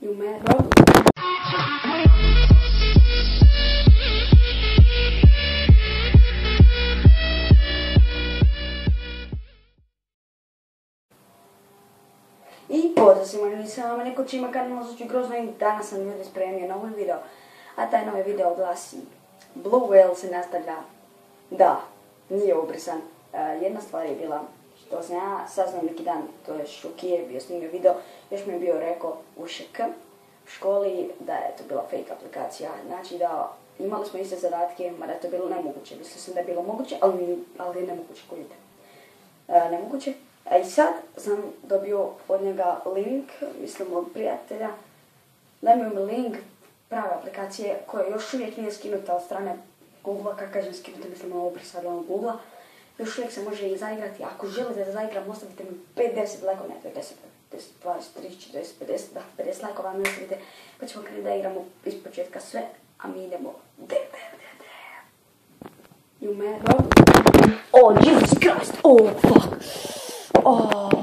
You mad, bro? I pozdrav svima ljudi, sa vama neko će ima kanal Zvuči Grozno i danas sam ljudi spremio novi video, a taj novi video glasi Blue Whale se nastavlja. Da, nije obrisan. Jedna stvar je bila što sam ja saznao neki dan, to je Šukije bio snimio video, još mi je bio rekao u ŠK u školi da je to bila fake aplikacija, znači da imali smo iste zadatke, mada je to bilo nemoguće, mislio sam da je bilo moguće, ali nemoguće, kujete. Nemoguće. A i sad sam dobio od njega link, mislim od prijatelja, daj mi link prave aplikacije koja još uvijek nije skinuta od strane Google-a, kako kažem skinuta, mislim ovo prisadila od Google-a, još uvijek se može i zaigrati, ako želite da zaigram, ostavite mi 5-10 lajkova, ne 10, 20, 30, 40, 50, da, 50 lajkova mi ostavite, pa ćemo krenuti da igramo iz početka sve, a mi idemo You mad, bro? Oh, Jesus Christ! Oh, fuck! Oh.